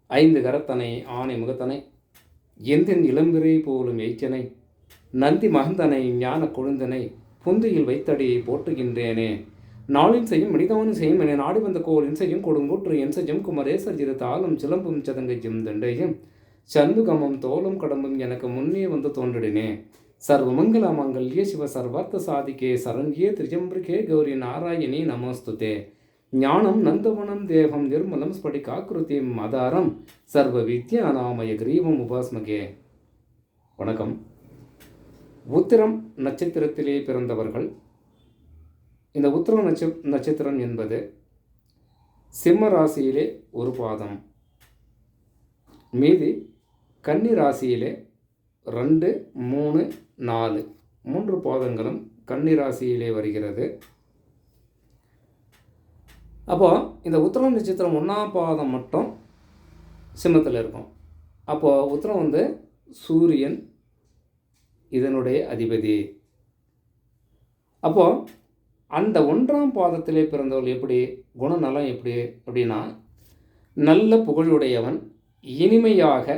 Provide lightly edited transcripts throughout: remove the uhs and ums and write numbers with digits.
ஐந்து கரத்தனை ஆனை முகத்தனை எந்தின் இளம்பிறை போலும் எய்ச்சனை நந்தி மகந்தனை ஞான கொழுந்தனை புந்தியில் வைத்தடியை போற்றுகின்றேனே. நாளின் செய்யும் மனிதவனும் செய்யும் என நாடி வந்த கோளின் செய்யும் கொடுங்கூற்று என் செய்யும் குமரேசர் சிறு தாளும் சிலம்பும் சதங்கையும் தண்டையும் சண்முகமும் தோளும் கடம்பும் எனக்கு முன்னே வந்து தோன்றினே. சர்வமங்கல மங்கல்யே சிவ சர்வார்த்த சாதிக்கே சரண்யே திரிஜம்பிரிகே கௌரி நாராயணி நமோஸ்துதே. ஞானம் நந்தவனம் தேவம் நிர்மலம் ஸ்படிகாக்கிருத்திம் ஆதாரம் சர்வ வித்யாநாமய கிரீவம் உபாஸ்மகே. வணக்கம். உத்திரம் நட்சத்திரத்திலே பிறந்தவர்கள். இந்த உத்திரம் நட்சத்திரம் என்பது சிம்ம ராசியிலே ஒரு பாதம், மீதி கன்னி ராசியிலே 2, 3, 4 3 பாதங்களும் கன்னி ராசியிலே வருகிறது. அப்போது இந்த உத்திரம் நட்சத்திரம் 1ஆம் பாதம் மட்டும் சிம்மத்தில் இருக்கும். அப்போது உத்திரம் சூரியன் இதனுடைய அதிபதி. அப்போது அந்த 1ஆம் பாதத்திலே பிறந்தவர்கள் எப்படி, குணநலம் எப்படி அப்படின்னா, நல்ல புகழுடையவன், இனிமையாக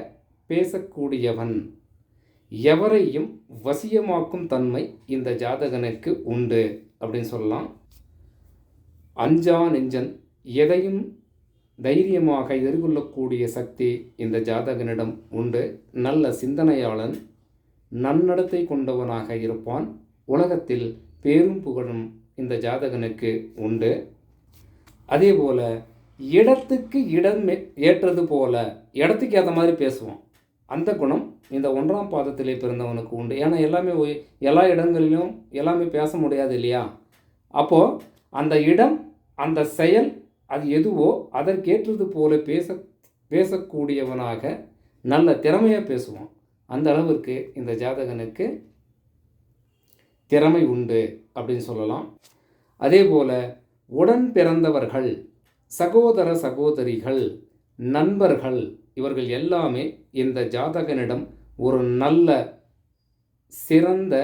பேசக்கூடியவன், எவரையும் வசியமாக்கும் தன்மை இந்த ஜாதகனுக்கு உண்டு அப்படின்னு சொல்லலாம். அஞ்சா நெஞ்சன், எதையும் தைரியமாக எதிர்கொள்ளக்கூடிய சக்தி இந்த ஜாதகனிடம் உண்டு. நல்ல சிந்தனையாளன், நன்னடத்தை கொண்டவனாக இருப்பான். உலகத்தில் பேரும் புகழும் இந்த ஜாதகனுக்கு உண்டு. அதே போல் இடத்துக்கு இடம் ஏற்றது போல இடத்துக்கு ஏற்ற மாதிரி பேசுவான். அந்த குணம் இந்த 1ஆம் பாதத்திலே பிறந்தவனுக்கு உண்டு. ஏன்னா எல்லா இடங்களிலும் எல்லாமே பேச முடியாது இல்லையா? அப்போது அந்த இடம், அந்த செயல், அது எதுவோ அதற்கேற்றது போல பேசக்கூடியவனாக நல்ல திறமையாக பேசுவான். அந்த அளவிற்கு இந்த ஜாதகனுக்கு திறமை உண்டு அப்படின்னு சொல்லலாம். அதே போல் உடன் பிறந்தவர்கள், சகோதர சகோதரிகள், நண்பர்கள், இவர்கள் எல்லாமே இந்த ஜாதகனிடம் ஒரு நல்ல சிறந்த,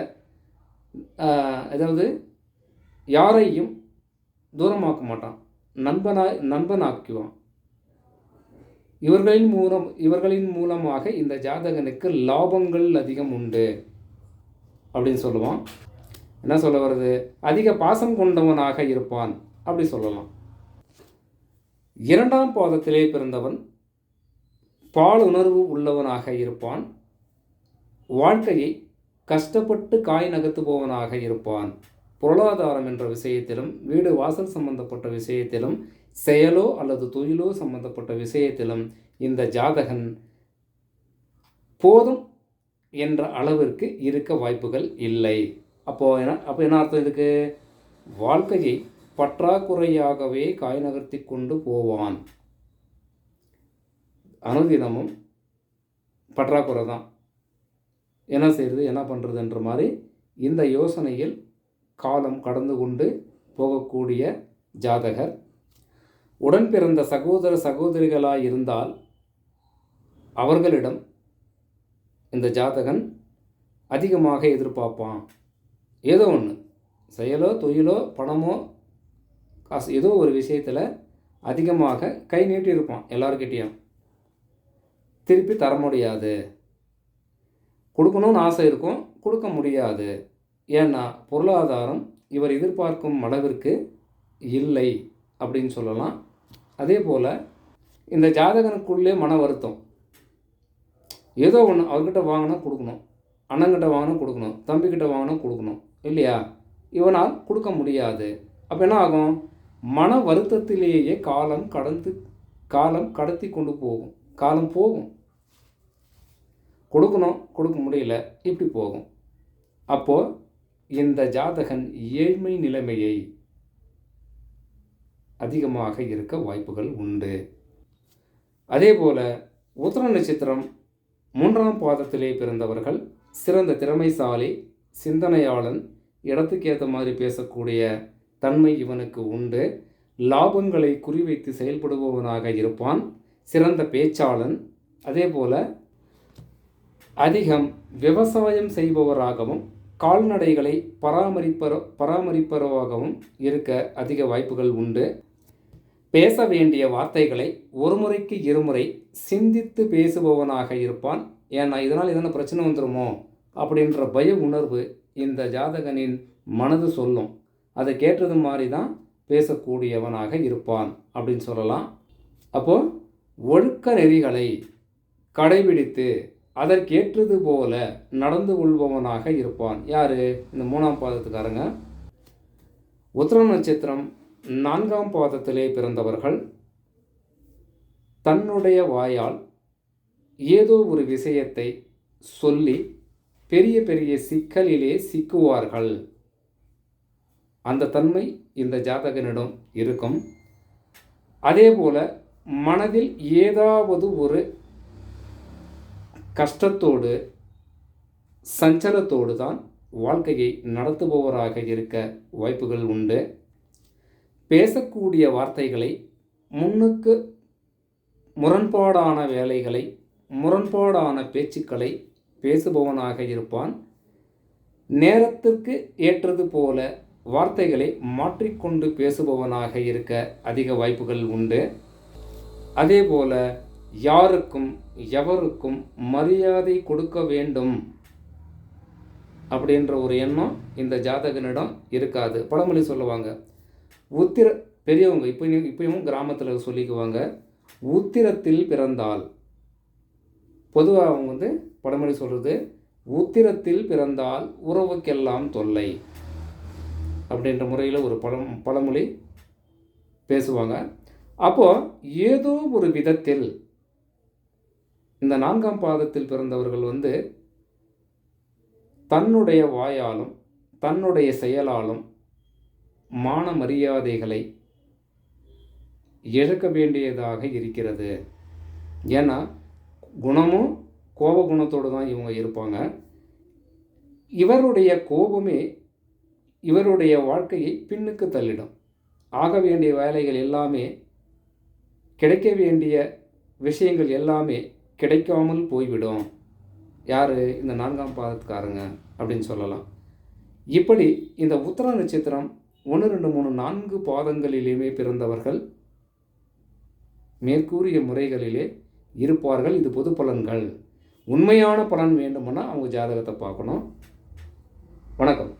அதாவது யாரையும் தூரமாக்க மாட்டான், நண்பனாக்குவான். இவர்களின் மூலமாக இந்த ஜாதகனுக்கு லாபங்கள் அதிகம் உண்டு அப்படின்னு சொல்லுவான். என்ன சொல்ல வருது, அதிக பாசம் கொண்டவனாக இருப்பான் அப்படி சொல்லலாம். 2ஆம் பாதத்திலே பிறந்தவன் பால் உணர்வு உள்ளவனாக இருப்பான். வாழ்க்கையை கஷ்டப்பட்டு காய் நகர்த்துபவனாக இருப்பான். பொருளாதாரம் என்ற விஷயத்திலும், வீடு வாசல் சம்பந்தப்பட்ட விஷயத்திலும், செயலோ அல்லது தொழிலோ சம்பந்தப்பட்ட விஷயத்திலும் இந்த ஜாதகன் போதும் என்ற அளவிற்கு இருக்க வாய்ப்புகள் இல்லை. அப்போ என்ன அர்த்தம் இதுக்கு? வாழ்க்கையை பற்றாக்குறையாகவே காய் நகர்த்தி கொண்டு போவான். அனுதினமும் பற்றாக்குறை தான், என்ன செய்கிறது என்ன பண்ணுறதுன்ற மாதிரி இந்த யோசனையில் காலம் கடந்து கொண்டு போகக்கூடிய ஜாதகர். உடன் பிறந்த சகோதர சகோதரிகளாக இருந்தால் அவர்களிடம் இந்த ஜாதகன் அதிகமாக எதிர்பார்ப்பான். ஏதோ ஒன்று, செயலோ தொழிலோ பணமோ காசு, ஏதோ ஒரு விஷயத்தில் அதிகமாக கை நீட்டி இருப்பான். எல்லார்கிட்டையும் திருப்பி தர முடியாது. கொடுக்கணும்னு ஆசை இருக்கும், கொடுக்க முடியாது. ஏன்னா பொருளாதாரம் இவர் எதிர்பார்க்கும் அளவிற்கு இல்லை அப்படின்னு சொல்லலாம். அதே போல் இந்த ஜாதகனுக்குள்ளே மன வருத்தம். ஏதோ ஒன்று அவர்கிட்ட வாங்கினா கொடுக்கணும், அண்ணங்கிட்ட வாங்கினா கொடுக்கணும், தம்பிக்கிட்ட வாங்கினா கொடுக்கணும் இல்லையா? இவனால் கொடுக்க முடியாது. அப்போ என்ன ஆகும்? மன வருத்தத்திலேயே காலம் கடத்தி கொண்டு போகும். காலம் போகும், கொடுக்கணும், கொடுக்க முடியல, இப்படி போகும். அப்போது இந்த ஜாதகன் ஏழ்மை நிலைமையை அதிகமாக இருக்க வாய்ப்புகள் உண்டு. அதே போல் உத்திர நட்சத்திரம் 3ஆம் பாதத்திலே பிறந்தவர்கள் சிறந்த திறமைசாலி, சிந்தனையாளன், இடத்துக்கு ஏற்ற மாதிரி பேசக்கூடிய தன்மை இவனுக்கு உண்டு. லாபங்களை குறிவைத்து செயல்படுபவனாக இருப்பான். சிறந்த பேச்சாளன். அதே போல் அதிகம் விவசாயம் செய்பவராகவும் கால்நடைகளை பராமரிப்பவராகவும் இருக்க அதிக வாய்ப்புகள் உண்டு. பேச வேண்டிய வார்த்தைகளை ஒரு முறைக்கு இருமுறை சிந்தித்து பேசுபவனாக இருப்பான். ஏன்னா இதனால் எதனா பிரச்சனை வந்துடுமோ அப்படின்ற பய உணர்வு இந்த ஜாதகனின் மனது சொல்லும். அதை கேட்டது மாதிரி தான் பேசக்கூடியவனாக இருப்பான் அப்படின்னு சொல்லலாம். அப்போது ஒழுக்க நெறிகளை கடைபிடித்து அதற்கேற்றது போல நடந்து கொள்பவனாக இருப்பான். யார்? இந்த 3ஆம் பாதத்துக்காரங்க. உத்திரம் நட்சத்திரம் 4ஆம் பாதத்திலே பிறந்தவர்கள் தன்னுடைய வாயால் ஏதோ ஒரு விஷயத்தை சொல்லி பெரிய பெரிய சிக்கலிலே சிக்குவார்கள். அந்த தன்மை இந்த ஜாதகனிடம் இருக்கும். அதே போல மனதில் ஏதாவது ஒரு கஷ்டத்தோடு சஞ்சலத்தோடு தான் வாழ்க்கையை நடத்துபவராக இருக்க வாய்ப்புகள் உண்டு. பேசக்கூடிய வார்த்தைகளை முன்னுக்கு முரண்பாடான வேலைகளை முரண்பாடான பேச்சுக்களை பேசுபவனாக இருப்பான். நேரத்திற்கு ஏற்றது போல வார்த்தைகளை மாற்றிக்கொண்டு பேசுபவனாக இருக்க அதிக வாய்ப்புகள் உண்டு. அதே போல யாருக்கும் எவருக்கும் மரியாதை கொடுக்க வேண்டும் அப்படின்ற ஒரு எண்ணம் இந்த ஜாதகனிடம் இருக்காது. பழமொழி சொல்லுவாங்க, பெரியவங்க இப்பயும் கிராமத்தில் சொல்லிக்குவாங்க, உத்திரத்தில் பிறந்தால். பொதுவாக அவங்க பழமொழி சொல்கிறது, உத்திரத்தில் பிறந்தால் உறவுக்கெல்லாம் தொல்லை அப்படின்ற முறையில் ஒரு பழமொழி பேசுவாங்க. அப்போது ஏதோ ஒரு விதத்தில் இந்த 4ஆம் பாதத்தில் பிறந்தவர்கள் தன்னுடைய வாயாலும் தன்னுடைய செயலாலும் மான மரியாதைகளை இழக்க வேண்டியதாக இருக்கிறது. ஏன்னா குணமும் கோப குணத்தோடு தான் இவங்க இருப்பாங்க. இவருடைய கோபமே இவருடைய வாழ்க்கையை பின்னுக்கு தள்ளிடும். ஆக வேண்டிய வேலைகள் எல்லாமே, கிடைக்க வேண்டிய விஷயங்கள் எல்லாமே கிடைக்காமல் போய்விடும். யார்? இந்த 4ஆம் பாதத்துக்காரங்க அப்படின்னு சொல்லலாம். இப்படி இந்த உத்திர நட்சத்திரம் 1, 2, 3, 4 பாதங்களிலேயுமே பிறந்தவர்கள் மேற்கூறிய முறைகளிலே இருப்பார்கள். இது பொது பலன்கள். உண்மையான பலன் வேண்டுமானால் அவங்க ஜாதகத்தை பார்க்கணும். வணக்கம்.